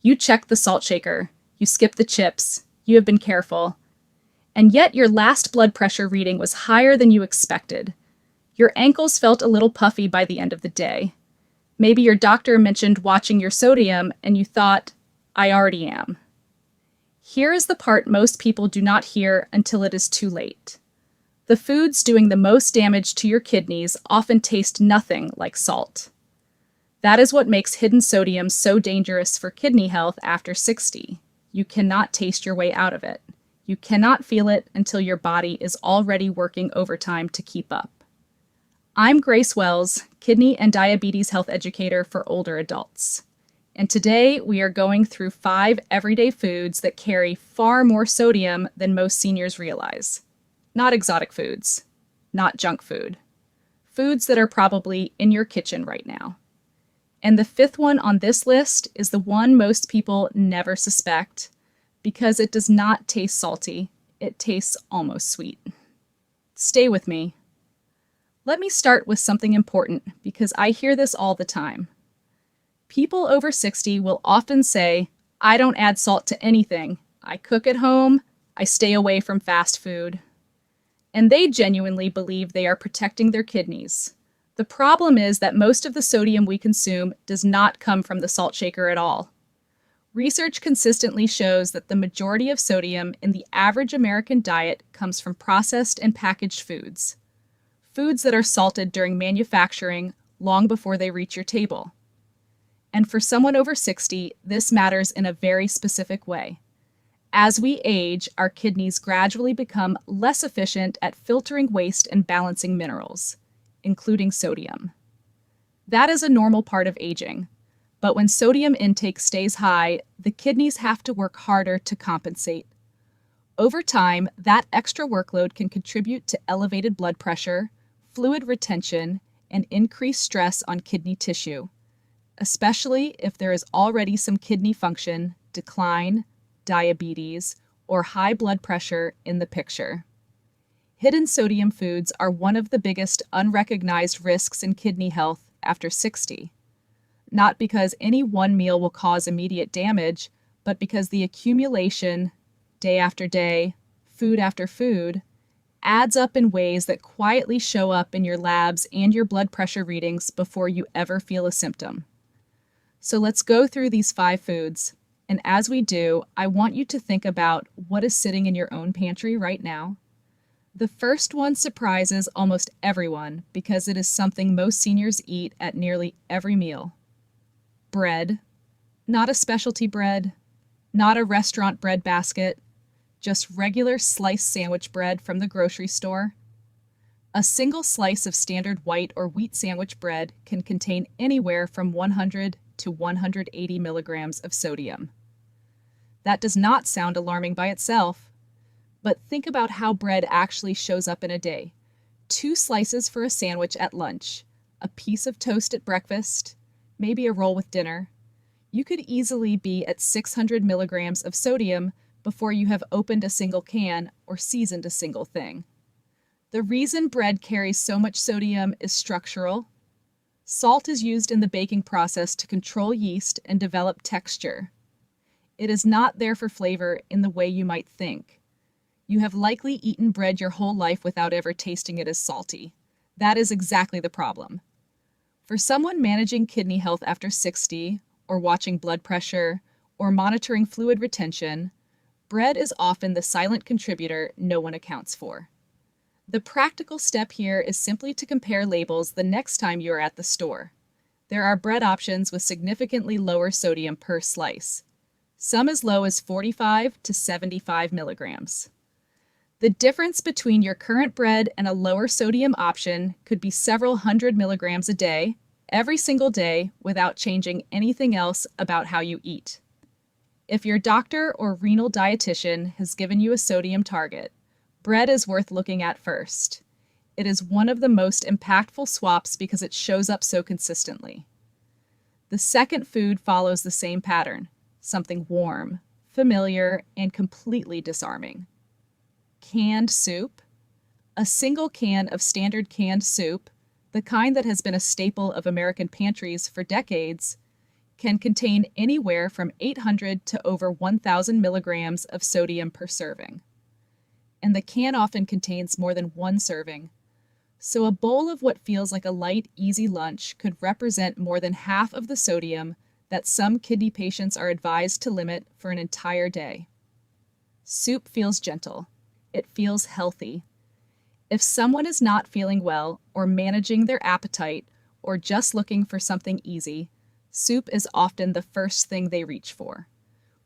You checked the salt shaker. You skipped the chips. You have been careful. And yet your last blood pressure reading was higher than you expected. Your ankles felt a little puffy by the end of the day. Maybe your doctor mentioned watching your sodium and you thought, I already am. Here is the part most people do not hear until it is too late. The foods doing the most damage to your kidneys often taste nothing like salt. That is what makes hidden sodium so dangerous for kidney health after 60. You cannot taste your way out of it. You cannot feel it until your body is already working overtime to keep up. I'm Grace Wells, kidney and diabetes health educator for older adults. And today we are going through 5 everyday foods that carry far more sodium than most seniors realize. Not exotic foods, not junk food. Foods that are probably in your kitchen right now. And the 5th one on this list is the one most people never suspect because it does not taste salty. It tastes almost sweet. Stay with me. Let me start with something important because I hear this all the time. People over 60 will often say, I don't add salt to anything. I cook at home. I stay away from fast food. And they genuinely believe they are protecting their kidneys. The problem is that most of the sodium we consume does not come from the salt shaker at all. Research consistently shows that the majority of sodium in the average American diet comes from processed and packaged foods. Foods that are salted during manufacturing long before they reach your table. And for someone over 60, this matters in a very specific way. As we age, our kidneys gradually become less efficient at filtering waste and balancing minerals, including sodium. That is a normal part of aging, but when sodium intake stays high, the kidneys have to work harder to compensate. Over time, that extra workload can contribute to elevated blood pressure, fluid retention, and increased stress on kidney tissue, especially if there is already some kidney function, decline, diabetes, or high blood pressure in the picture. Hidden sodium foods are one of the biggest unrecognized risks in kidney health after 60. Not because any one meal will cause immediate damage, but because the accumulation, day after day, food after food, adds up in ways that quietly show up in your labs and your blood pressure readings before you ever feel a symptom. So let's go through these 5 foods. And as we do, I want you to think about what is sitting in your own pantry right now. The first one surprises almost everyone because it is something most seniors eat at nearly every meal. Bread. Not a specialty bread, not a restaurant bread basket, just regular sliced sandwich bread from the grocery store. A single slice of standard white or wheat sandwich bread can contain anywhere from 100 to 180 milligrams of sodium. That does not sound alarming by itself, but think about how bread actually shows up in a day. 2 slices for a sandwich at lunch, a piece of toast at breakfast, maybe a roll with dinner. You could easily be at 600 milligrams of sodium before you have opened a single can or seasoned a single thing. The reason bread carries so much sodium is structural. Salt is used in the baking process to control yeast and develop texture. It is not there for flavor in the way you might think. You have likely eaten bread your whole life without ever tasting it as salty. That is exactly the problem. For someone managing kidney health after 60, or watching blood pressure, or monitoring fluid retention, bread is often the silent contributor no one accounts for. The practical step here is simply to compare labels the next time you are at the store. There are bread options with significantly lower sodium per slice, some as low as 45 to 75 milligrams. The difference between your current bread and a lower sodium option could be several hundred milligrams a day, every single day, without changing anything else about how you eat. If your doctor or renal dietitian has given you a sodium target, bread is worth looking at first. It is one of the most impactful swaps because it shows up so consistently. The second food follows the same pattern, something warm, familiar, and completely disarming. Canned soup. A single can of standard canned soup, the kind that has been a staple of American pantries for decades, can contain anywhere from 800 to over 1,000 milligrams of sodium per serving. And the can often contains more than one serving. So a bowl of what feels like a light, easy lunch could represent more than half of the sodium that some kidney patients are advised to limit for an entire day. Soup feels gentle. It feels healthy. If someone is not feeling well or managing their appetite or just looking for something easy, soup is often the first thing they reach for,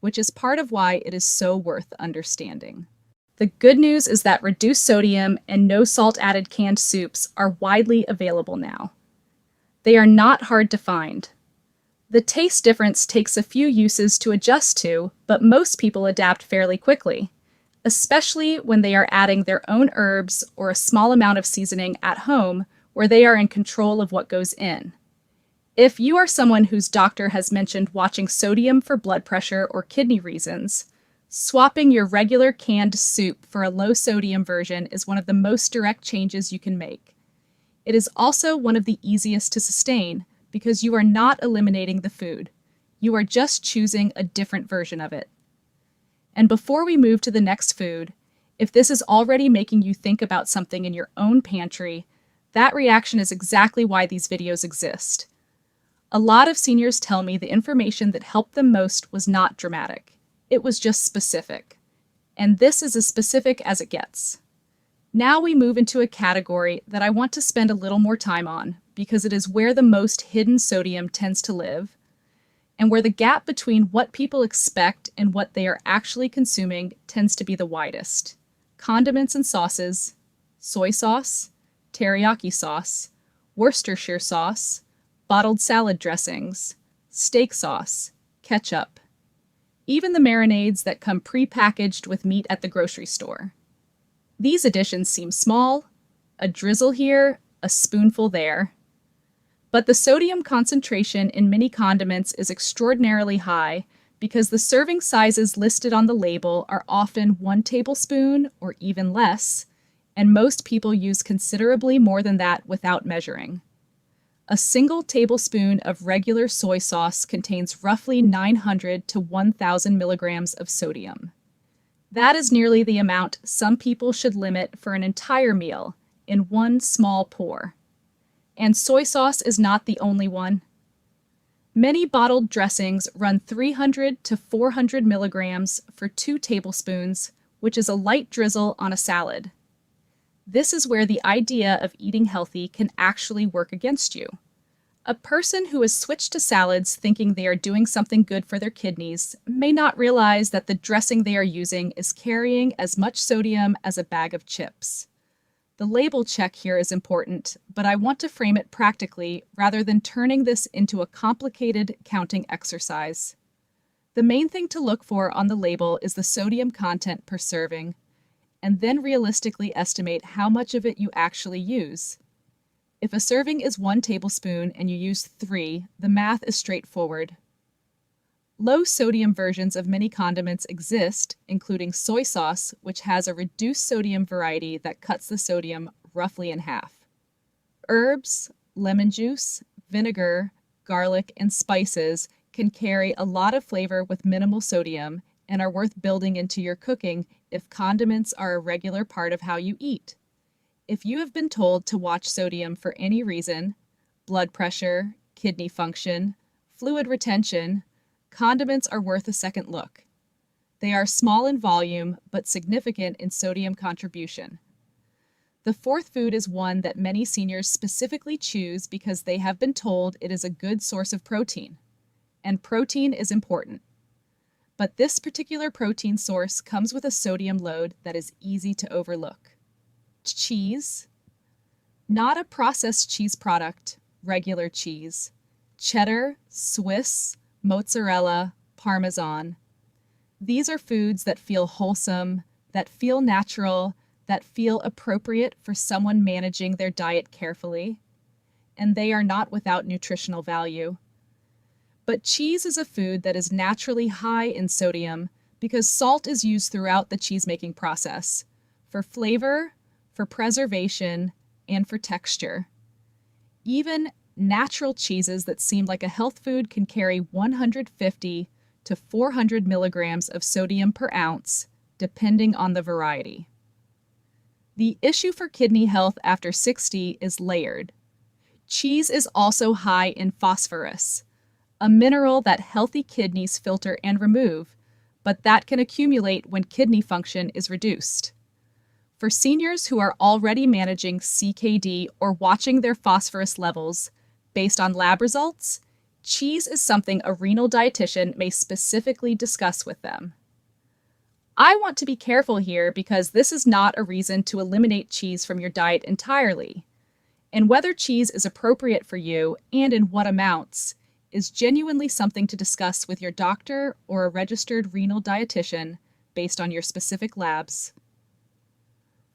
which is part of why it is so worth understanding. The good news is that reduced sodium and no salt added canned soups are widely available now. They are not hard to find. The taste difference takes a few uses to adjust to, but most people adapt fairly quickly, especially when they are adding their own herbs or a small amount of seasoning at home where they are in control of what goes in. If you are someone whose doctor has mentioned watching sodium for blood pressure or kidney reasons, swapping your regular canned soup for a low-sodium version is one of the most direct changes you can make. It is also one of the easiest to sustain because you are not eliminating the food. You are just choosing a different version of it. And before we move to the next food, if this is already making you think about something in your own pantry, that reaction is exactly why these videos exist. A lot of seniors tell me the information that helped them most was not dramatic. It was just specific. And this is as specific as it gets. Now we move into a category that I want to spend a little more time on because it is where the most hidden sodium tends to live and where the gap between what people expect and what they are actually consuming tends to be the widest. Condiments and sauces, soy sauce, teriyaki sauce, Worcestershire sauce, bottled salad dressings, steak sauce, ketchup, even the marinades that come pre-packaged with meat at the grocery store. These additions seem small, a drizzle here, a spoonful there. But the sodium concentration in many condiments is extraordinarily high because the serving sizes listed on the label are often 1 tablespoon or even less, and most people use considerably more than that without measuring. A single tablespoon of regular soy sauce contains roughly 900 to 1,000 milligrams of sodium. That is nearly the amount some people should limit for an entire meal in one small pour. And soy sauce is not the only one. Many bottled dressings run 300 to 400 milligrams for 2 tablespoons, which is a light drizzle on a salad. This is where the idea of eating healthy can actually work against you. A person who has switched to salads thinking they are doing something good for their kidneys may not realize that the dressing they are using is carrying as much sodium as a bag of chips. The label check here is important, but I want to frame it practically rather than turning this into a complicated counting exercise. The main thing to look for on the label is the sodium content per serving, and then realistically estimate how much of it you actually use. If a serving is 1 tablespoon and you use 3, the math is straightforward. Low sodium versions of many condiments exist, including soy sauce, which has a reduced sodium variety that cuts the sodium roughly in half. Herbs, lemon juice, vinegar, garlic, and spices can carry a lot of flavor with minimal sodium and are worth building into your cooking if condiments are a regular part of how you eat. If you have been told to watch sodium for any reason, blood pressure, kidney function, fluid retention, condiments are worth a second look. They are small in volume, but significant in sodium contribution. The fourth food is one that many seniors specifically choose because they have been told it is a good source of protein. And protein is important. But this particular protein source comes with a sodium load that is easy to overlook. Cheese. Not a processed cheese product, regular cheese. Cheddar, Swiss, mozzarella, Parmesan. These are foods that feel wholesome, that feel natural, that feel appropriate for someone managing their diet carefully, and they are not without nutritional value. But cheese is a food that is naturally high in sodium because salt is used throughout the cheese-making process, for flavor, for preservation, and for texture. Even natural cheeses that seem like a health food can carry 150 to 400 milligrams of sodium per ounce, depending on the variety. The issue for kidney health after 60 is layered. Cheese is also high in phosphorus, a mineral that healthy kidneys filter and remove, but that can accumulate when kidney function is reduced. For seniors who are already managing CKD or watching their phosphorus levels based on lab results, cheese is something a renal dietitian may specifically discuss with them. I want to be careful here because this is not a reason to eliminate cheese from your diet entirely. And whether cheese is appropriate for you and in what amounts is genuinely something to discuss with your doctor or a registered renal dietitian based on your specific labs.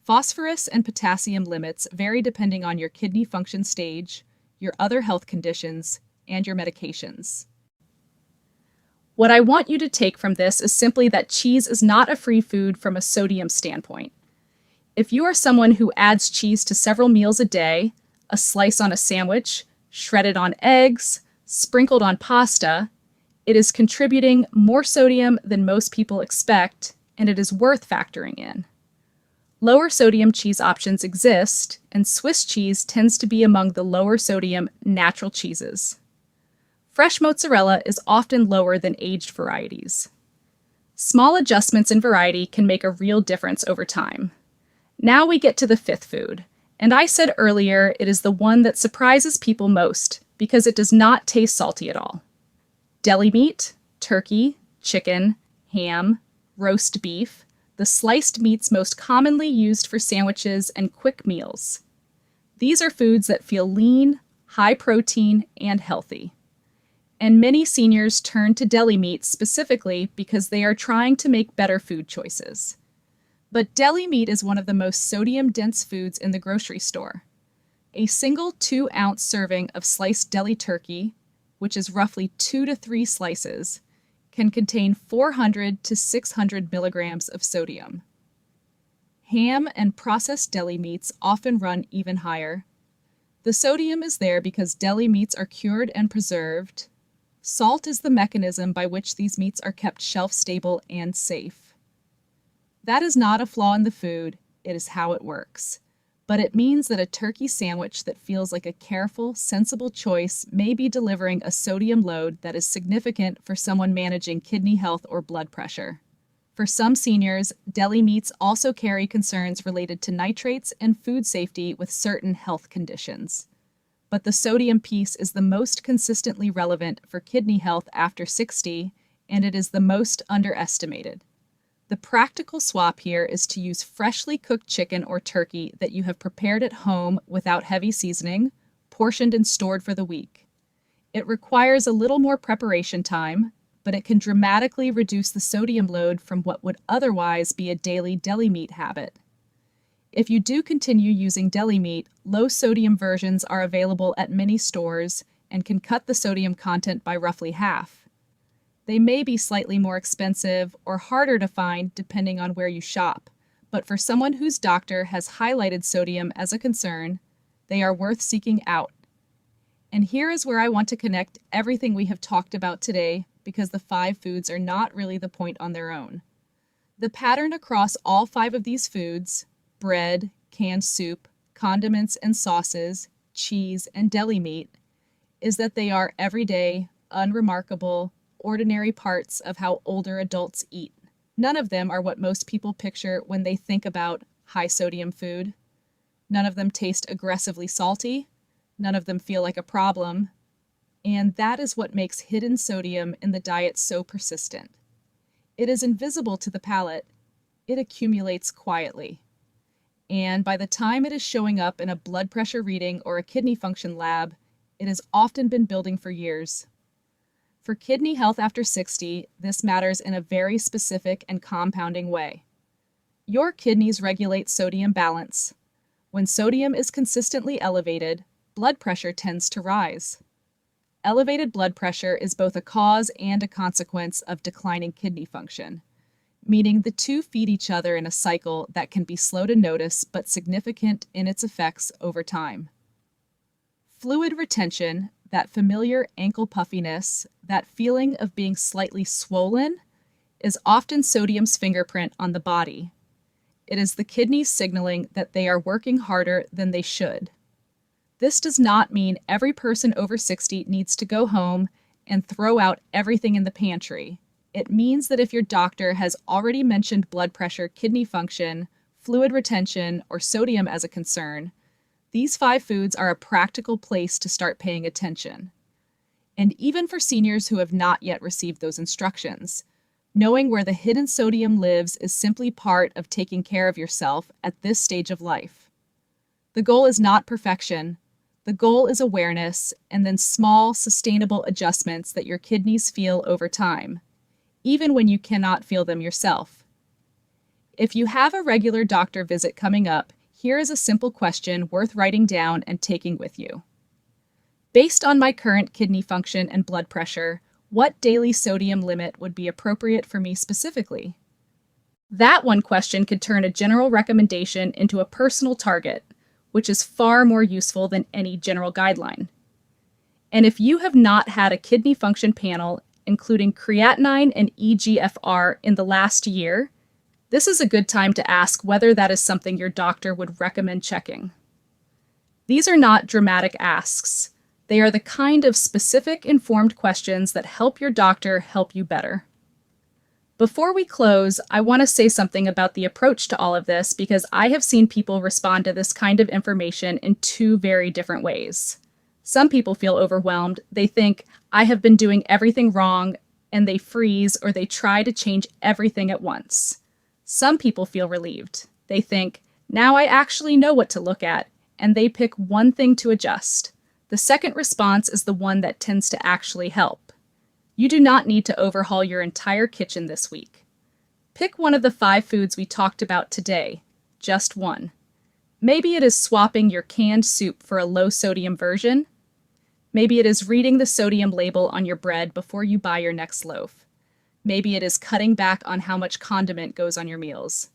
Phosphorus and potassium limits vary depending on your kidney function stage, your other health conditions, and your medications. What I want you to take from this is simply that cheese is not a free food from a sodium standpoint. If you are someone who adds cheese to several meals a day, a slice on a sandwich, shredded on eggs, sprinkled on pasta, it is contributing more sodium than most people expect, and it is worth factoring in. Lower sodium cheese options exist, and Swiss cheese tends to be among the lower sodium natural cheeses. Fresh mozzarella is often lower than aged varieties. Small adjustments in variety can make a real difference over time. Now we get to the fifth food, and I said earlier it is the one that surprises people most because it does not taste salty at all. Deli meat, turkey, chicken, ham, roast beef, the sliced meats most commonly used for sandwiches and quick meals. These are foods that feel lean, high protein, and healthy. And many seniors turn to deli meat specifically because they are trying to make better food choices. But deli meat is one of the most sodium-dense foods in the grocery store. A single 2-ounce serving of sliced deli turkey, which is roughly 2 to 3 slices, can contain 400 to 600 milligrams of sodium. Ham and processed deli meats often run even higher. The sodium is there because deli meats are cured and preserved. Salt is the mechanism by which these meats are kept shelf-stable and safe. That is not a flaw in the food, it is how it works. But it means that a turkey sandwich that feels like a careful, sensible choice may be delivering a sodium load that is significant for someone managing kidney health or blood pressure. For some seniors, deli meats also carry concerns related to nitrates and food safety with certain health conditions. But the sodium piece is the most consistently relevant for kidney health after 60, and it is the most underestimated. The practical swap here is to use freshly cooked chicken or turkey that you have prepared at home without heavy seasoning, portioned and stored for the week. It requires a little more preparation time, but it can dramatically reduce the sodium load from what would otherwise be a daily deli meat habit. If you do continue using deli meat, low-sodium versions are available at many stores and can cut the sodium content by roughly half. They may be slightly more expensive or harder to find depending on where you shop, but for someone whose doctor has highlighted sodium as a concern, they are worth seeking out. And here is where I want to connect everything we have talked about today because the 5 foods are not really the point on their own. The pattern across all 5 of these foods, bread, canned soup, condiments and sauces, cheese, and deli meat, is that they are everyday, unremarkable, ordinary parts of how older adults eat. None of them are what most people picture when they think about high-sodium food. None of them taste aggressively salty. None of them feel like a problem. And that is what makes hidden sodium in the diet so persistent. It is invisible to the palate. It accumulates quietly. And by the time it is showing up in a blood pressure reading or a kidney function lab, it has often been building for years. For kidney health after 60, this matters in a very specific and compounding way. Your kidneys regulate sodium balance. When sodium is consistently elevated, blood pressure tends to rise. Elevated blood pressure is both a cause and a consequence of declining kidney function, meaning the two feed each other in a cycle that can be slow to notice but significant in its effects over time. Fluid retention, that familiar ankle puffiness, that feeling of being slightly swollen, is often sodium's fingerprint on the body. It is the kidneys signaling that they are working harder than they should. This does not mean every person over 60 needs to go home and throw out everything in the pantry. It means that if your doctor has already mentioned blood pressure, kidney function, fluid retention, or sodium as a concern, these 5 foods are a practical place to start paying attention. And even for seniors who have not yet received those instructions, knowing where the hidden sodium lives is simply part of taking care of yourself at this stage of life. The goal is not perfection. The goal is awareness and then small, sustainable adjustments that your kidneys feel over time, even when you cannot feel them yourself. If you have a regular doctor visit coming up, here is a simple question worth writing down and taking with you. Based on my current kidney function and blood pressure, what daily sodium limit would be appropriate for me specifically? That one question could turn a general recommendation into a personal target, which is far more useful than any general guideline. And if you have not had a kidney function panel, including creatinine and eGFR, in the last year, this is a good time to ask whether that is something your doctor would recommend checking. These are not dramatic asks. They are the kind of specific, informed questions that help your doctor help you better. Before we close, I want to say something about the approach to all of this because I have seen people respond to this kind of information in 2 very different ways. Some people feel overwhelmed. They think, I have been doing everything wrong, and they freeze or they try to change everything at once. Some people feel relieved. They think, now I actually know what to look at, and they pick one thing to adjust. The second response is the one that tends to actually help. You do not need to overhaul your entire kitchen this week. Pick one of the 5 foods we talked about today, just one. Maybe it is swapping your canned soup for a low-sodium version. Maybe it is reading the sodium label on your bread before you buy your next loaf. Maybe it is cutting back on how much condiment goes on your meals.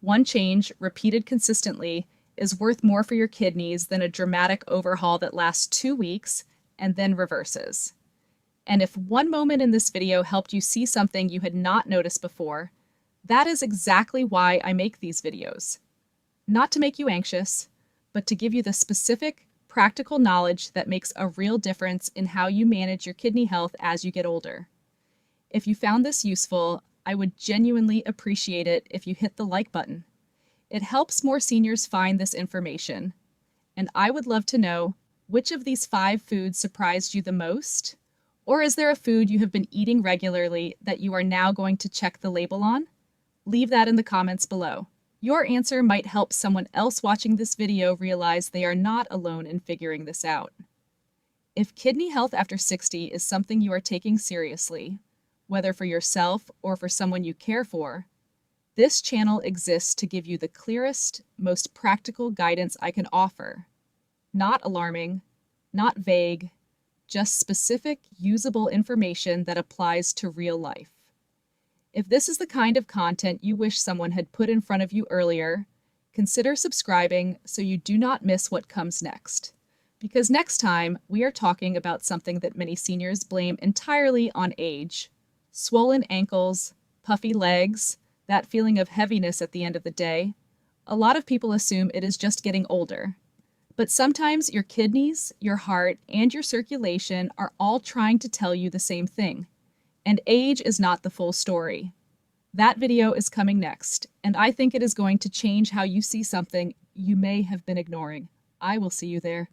One change, repeated consistently, is worth more for your kidneys than a dramatic overhaul that lasts 2 weeks and then reverses. And if one moment in this video helped you see something you had not noticed before, that is exactly why I make these videos. Not to make you anxious, but to give you the specific, practical knowledge that makes a real difference in how you manage your kidney health as you get older. If you found this useful, I would genuinely appreciate it if you hit the like button. It helps more seniors find this information. And I would love to know, which of these 5 foods surprised you the most? Or is there a food you have been eating regularly that you are now going to check the label on? Leave that in the comments below. Your answer might help someone else watching this video realize they are not alone in figuring this out. If kidney health after 60 is something you are taking seriously, whether for yourself or for someone you care for, this channel exists to give you the clearest, most practical guidance I can offer. Not alarming, not vague, just specific, usable information that applies to real life. If this is the kind of content you wish someone had put in front of you earlier, consider subscribing so you do not miss what comes next. Because next time, we are talking about something that many seniors blame entirely on age. Swollen ankles, puffy legs, that feeling of heaviness at the end of the day. A lot of people assume it is just getting older. But sometimes your kidneys, your heart, and your circulation are all trying to tell you the same thing. And age is not the full story. That video is coming next, and I think it is going to change how you see something you may have been ignoring. I will see you there.